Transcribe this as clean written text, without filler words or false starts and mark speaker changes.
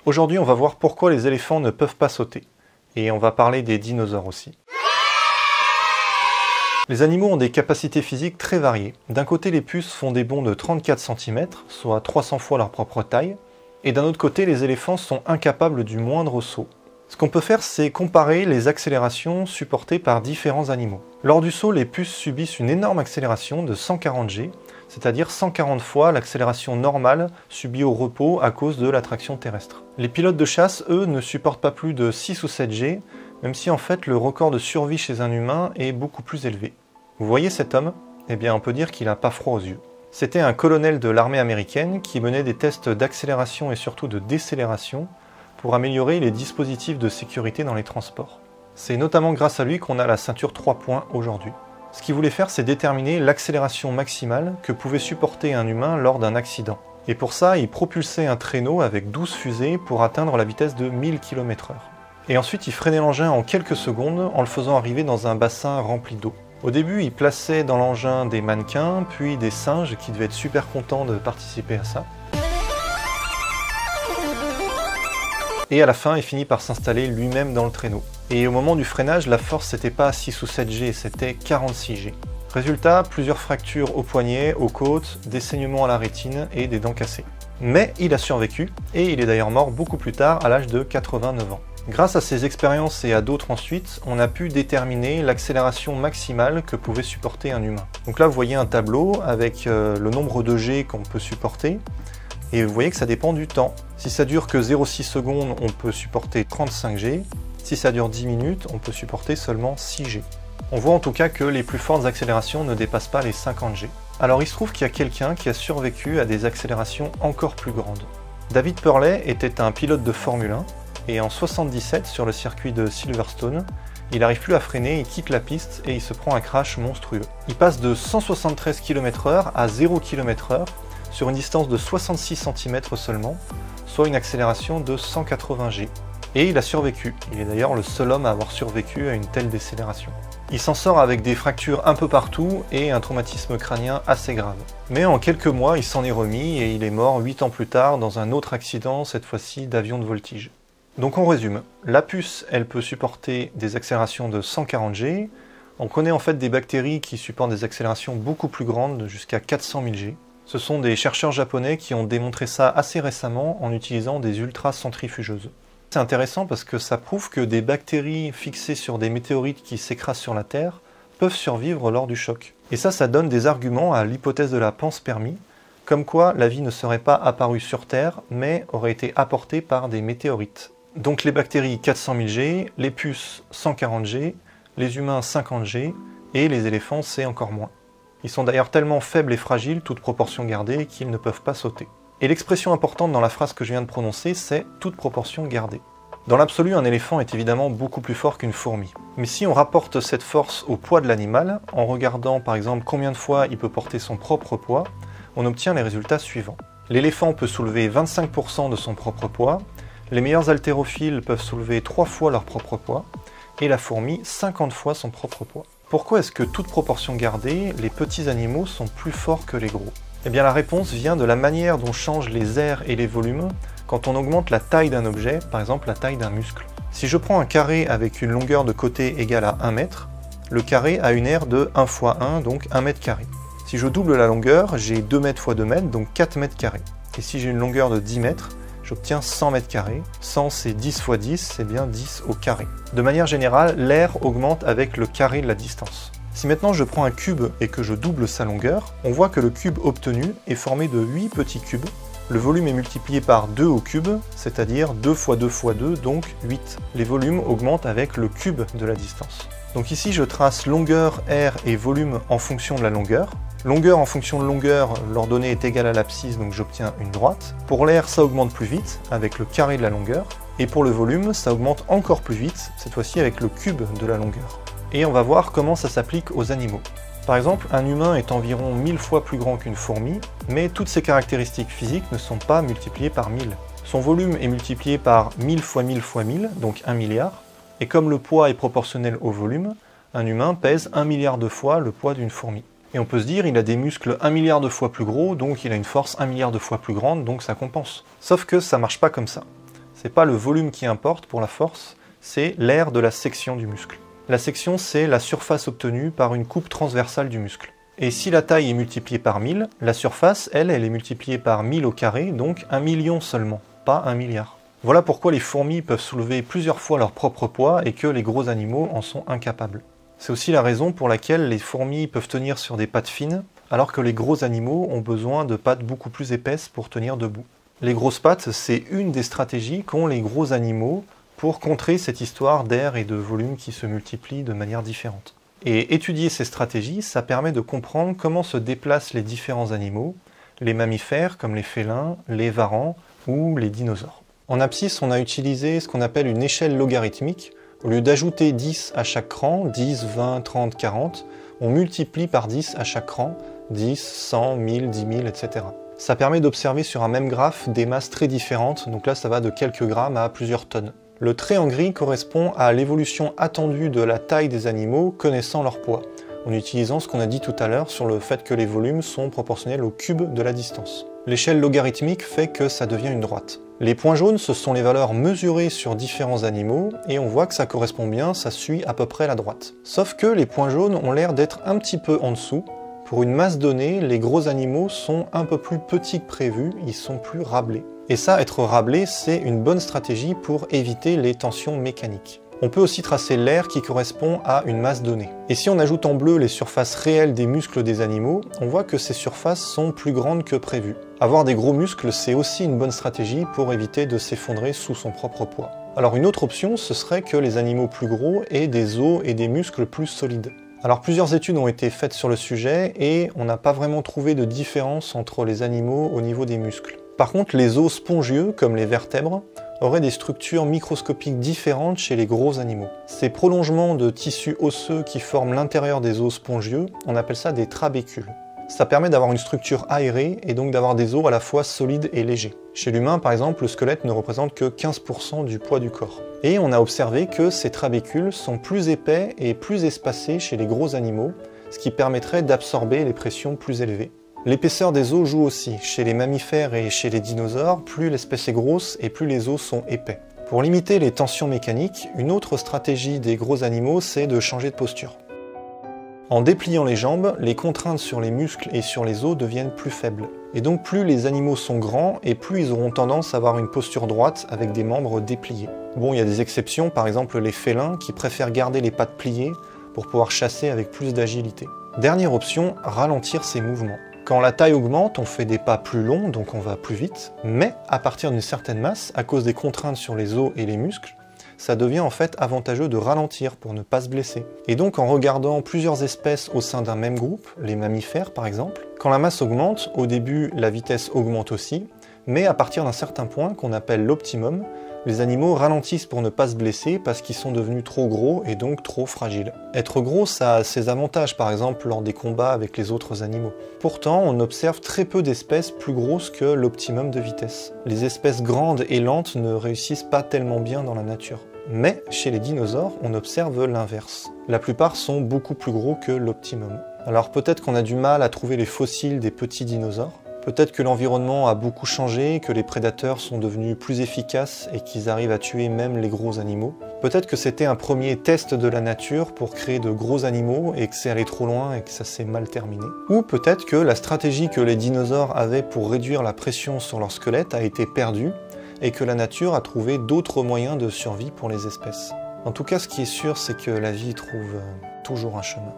Speaker 1: Aujourd'hui, on va voir pourquoi les éléphants ne peuvent pas sauter. Et on va parler des dinosaures aussi. Les animaux ont des capacités physiques très variées. D'un côté, les puces font des bonds de 34 cm, soit 300 fois leur propre taille. Et d'un autre côté, les éléphants sont incapables du moindre saut. Ce qu'on peut faire, c'est comparer les accélérations supportées par différents animaux. Lors du saut, les puces subissent une énorme accélération de 140 G, c'est-à-dire 140 fois l'accélération normale subie au repos à cause de l'attraction terrestre. Les pilotes de chasse, eux, ne supportent pas plus de 6 ou 7 G, même si en fait le record de survie chez un humain est beaucoup plus élevé. Vous voyez cet homme? Eh bien on peut dire qu'il n'a pas froid aux yeux. C'était un colonel de l'armée américaine qui menait des tests d'accélération et surtout de décélération pour améliorer les dispositifs de sécurité dans les transports. C'est notamment grâce à lui qu'on a la ceinture 3 points aujourd'hui. Ce qu'il voulait faire, c'est déterminer l'accélération maximale que pouvait supporter un humain lors d'un accident. Et pour ça, il propulsait un traîneau avec 12 fusées pour atteindre la vitesse de 1000 km/h. Et ensuite, il freinait l'engin en quelques secondes en le faisant arriver dans un bassin rempli d'eau. Au début, il plaçait dans l'engin des mannequins, puis des singes qui devaient être super contents de participer à ça. Et à la fin, il finit par s'installer lui-même dans le traîneau. Et au moment du freinage, la force c'était pas 6 ou 7 G, c'était 46 G. Résultat, plusieurs fractures au poignet, aux côtes, des saignements à la rétine et des dents cassées. Mais il a survécu, et il est d'ailleurs mort beaucoup plus tard, à l'âge de 89 ans. Grâce à ces expériences et à d'autres ensuite, on a pu déterminer l'accélération maximale que pouvait supporter un humain. Donc là, vous voyez un tableau avec le nombre de G qu'on peut supporter, et vous voyez que ça dépend du temps. Si ça dure que 0,6 secondes, on peut supporter 35 G. Si ça dure 10 minutes, on peut supporter seulement 6 G. On voit en tout cas que les plus fortes accélérations ne dépassent pas les 50 G. Alors il se trouve qu'il y a quelqu'un qui a survécu à des accélérations encore plus grandes. David Purley était un pilote de Formule 1, et en 1977, sur le circuit de Silverstone, il n'arrive plus à freiner, il quitte la piste et il se prend un crash monstrueux. Il passe de 173 km/h à 0 km/h sur une distance de 66 cm seulement, soit une accélération de 180 G. Et il a survécu. Il est d'ailleurs le seul homme à avoir survécu à une telle décélération. Il s'en sort avec des fractures un peu partout et un traumatisme crânien assez grave. Mais en quelques mois, il s'en est remis et il est mort 8 ans plus tard dans un autre accident, cette fois-ci d'avion de voltige. Donc on résume, la puce, elle peut supporter des accélérations de 140 G. On connaît en fait des bactéries qui supportent des accélérations beaucoup plus grandes, jusqu'à 400 000 G. Ce sont des chercheurs japonais qui ont démontré ça assez récemment en utilisant des ultracentrifugeuses. C'est intéressant parce que ça prouve que des bactéries fixées sur des météorites qui s'écrasent sur la Terre peuvent survivre lors du choc. Et ça donne des arguments à l'hypothèse de la panspermie, comme quoi la vie ne serait pas apparue sur Terre, mais aurait été apportée par des météorites. Donc les bactéries 400 000 G, les puces 140 G, les humains 50 G, et les éléphants c'est encore moins. Ils sont d'ailleurs tellement faibles et fragiles, toute proportion gardée, qu'ils ne peuvent pas sauter. Et l'expression importante dans la phrase que je viens de prononcer, c'est « toute proportion gardée ». Dans l'absolu, un éléphant est évidemment beaucoup plus fort qu'une fourmi. Mais si on rapporte cette force au poids de l'animal, en regardant par exemple combien de fois il peut porter son propre poids, on obtient les résultats suivants. L'éléphant peut soulever 25% de son propre poids, les meilleurs haltérophiles peuvent soulever 3 fois leur propre poids, et la fourmi 50 fois son propre poids. Pourquoi est-ce que toute proportion gardée, les petits animaux sont plus forts que les gros? Eh bien la réponse vient de la manière dont changent les aires et les volumes quand on augmente la taille d'un objet, par exemple la taille d'un muscle. Si je prends un carré avec une longueur de côté égale à 1 mètre, le carré a une aire de 1 fois 1, donc 1 mètre carré. Si je double la longueur, j'ai 2 mètres fois 2 mètres, donc 4 mètres carrés. Et si j'ai une longueur de 10 mètres, j'obtiens 100 mètres carrés. 100 c'est 10 fois 10, c'est bien 10 au carré. De manière générale, l'aire augmente avec le carré de la distance. Si maintenant je prends un cube et que je double sa longueur, on voit que le cube obtenu est formé de 8 petits cubes. Le volume est multiplié par 2 au cube, c'est-à-dire 2 fois 2 fois 2, donc 8. Les volumes augmentent avec le cube de la distance. Donc ici je trace longueur, aire et volume en fonction de la longueur. Longueur en fonction de longueur, l'ordonnée est égale à l'abscisse, donc j'obtiens une droite. Pour l'air, ça augmente plus vite, avec le carré de la longueur. Et pour le volume, ça augmente encore plus vite, cette fois-ci avec le cube de la longueur. Et on va voir comment ça s'applique aux animaux. Par exemple, un humain est environ 1000 fois plus grand qu'une fourmi, mais toutes ses caractéristiques physiques ne sont pas multipliées par 1000. Son volume est multiplié par 1000 fois 1000 fois 1000, donc 1 milliard. Et comme le poids est proportionnel au volume, un humain pèse 1 milliard de fois le poids d'une fourmi. Et on peut se dire, il a des muscles 1 milliard de fois plus gros, donc il a une force 1 milliard de fois plus grande, donc ça compense. Sauf que ça marche pas comme ça. C'est pas le volume qui importe pour la force, c'est l'aire de la section du muscle. La section, c'est la surface obtenue par une coupe transversale du muscle. Et si la taille est multipliée par 1000, la surface, elle est multipliée par 1000 au carré, donc 1 million seulement, pas 1 milliard. Voilà pourquoi les fourmis peuvent soulever plusieurs fois leur propre poids et que les gros animaux en sont incapables. C'est aussi la raison pour laquelle les fourmis peuvent tenir sur des pattes fines, alors que les gros animaux ont besoin de pattes beaucoup plus épaisses pour tenir debout. Les grosses pattes, c'est une des stratégies qu'ont les gros animaux pour contrer cette histoire d'air et de volume qui se multiplient de manière différente. Et étudier ces stratégies, ça permet de comprendre comment se déplacent les différents animaux, les mammifères comme les félins, les varans ou les dinosaures. En abscisse, on a utilisé ce qu'on appelle une échelle logarithmique. Au lieu d'ajouter 10 à chaque cran, 10, 20, 30, 40, on multiplie par 10 à chaque cran, 10, 100, 1000, 10 000, etc. Ça permet d'observer sur un même graphe des masses très différentes, donc là ça va de quelques grammes à plusieurs tonnes. Le trait en gris correspond à l'évolution attendue de la taille des animaux connaissant leur poids, en utilisant ce qu'on a dit tout à l'heure sur le fait que les volumes sont proportionnels au cube de la distance. L'échelle logarithmique fait que ça devient une droite. Les points jaunes, ce sont les valeurs mesurées sur différents animaux, et on voit que ça correspond bien, ça suit à peu près la droite. Sauf que les points jaunes ont l'air d'être un petit peu en dessous. Pour une masse donnée, les gros animaux sont un peu plus petits que prévu, ils sont plus rablés. Et ça, être rablé, c'est une bonne stratégie pour éviter les tensions mécaniques. On peut aussi tracer l'aire qui correspond à une masse donnée. Et si on ajoute en bleu les surfaces réelles des muscles des animaux, on voit que ces surfaces sont plus grandes que prévu. Avoir des gros muscles, c'est aussi une bonne stratégie pour éviter de s'effondrer sous son propre poids. Alors une autre option, ce serait que les animaux plus gros aient des os et des muscles plus solides. Alors plusieurs études ont été faites sur le sujet et on n'a pas vraiment trouvé de différence entre les animaux au niveau des muscles. Par contre, les os spongieux, comme les vertèbres, auraient des structures microscopiques différentes chez les gros animaux. Ces prolongements de tissus osseux qui forment l'intérieur des os spongieux, on appelle ça des trabécules. Ça permet d'avoir une structure aérée et donc d'avoir des os à la fois solides et légers. Chez l'humain, par exemple, le squelette ne représente que 15% du poids du corps. Et on a observé que ces trabécules sont plus épais et plus espacés chez les gros animaux, ce qui permettrait d'absorber les pressions plus élevées. L'épaisseur des os joue aussi. Chez les mammifères et chez les dinosaures, plus l'espèce est grosse et plus les os sont épais. Pour limiter les tensions mécaniques, une autre stratégie des gros animaux, c'est de changer de posture. En dépliant les jambes, les contraintes sur les muscles et sur les os deviennent plus faibles. Et donc plus les animaux sont grands et plus ils auront tendance à avoir une posture droite avec des membres dépliés. Bon, il y a des exceptions, par exemple les félins qui préfèrent garder les pattes pliées pour pouvoir chasser avec plus d'agilité. Dernière option, ralentir ses mouvements. Quand la taille augmente, on fait des pas plus longs, donc on va plus vite, mais à partir d'une certaine masse, à cause des contraintes sur les os et les muscles, ça devient en fait avantageux de ralentir pour ne pas se blesser. Et donc en regardant plusieurs espèces au sein d'un même groupe, les mammifères par exemple, quand la masse augmente, au début la vitesse augmente aussi, mais à partir d'un certain point qu'on appelle l'optimum, les animaux ralentissent pour ne pas se blesser parce qu'ils sont devenus trop gros et donc trop fragiles. Être gros, ça a ses avantages, par exemple lors des combats avec les autres animaux. Pourtant, on observe très peu d'espèces plus grosses que l'optimum de vitesse. Les espèces grandes et lentes ne réussissent pas tellement bien dans la nature. Mais chez les dinosaures, on observe l'inverse. La plupart sont beaucoup plus gros que l'optimum. Alors peut-être qu'on a du mal à trouver les fossiles des petits dinosaures. Peut-être que l'environnement a beaucoup changé, que les prédateurs sont devenus plus efficaces et qu'ils arrivent à tuer même les gros animaux. Peut-être que c'était un premier test de la nature pour créer de gros animaux et que c'est allé trop loin et que ça s'est mal terminé. Ou peut-être que la stratégie que les dinosaures avaient pour réduire la pression sur leur squelette a été perdue et que la nature a trouvé d'autres moyens de survie pour les espèces. En tout cas, ce qui est sûr, c'est que la vie trouve toujours un chemin.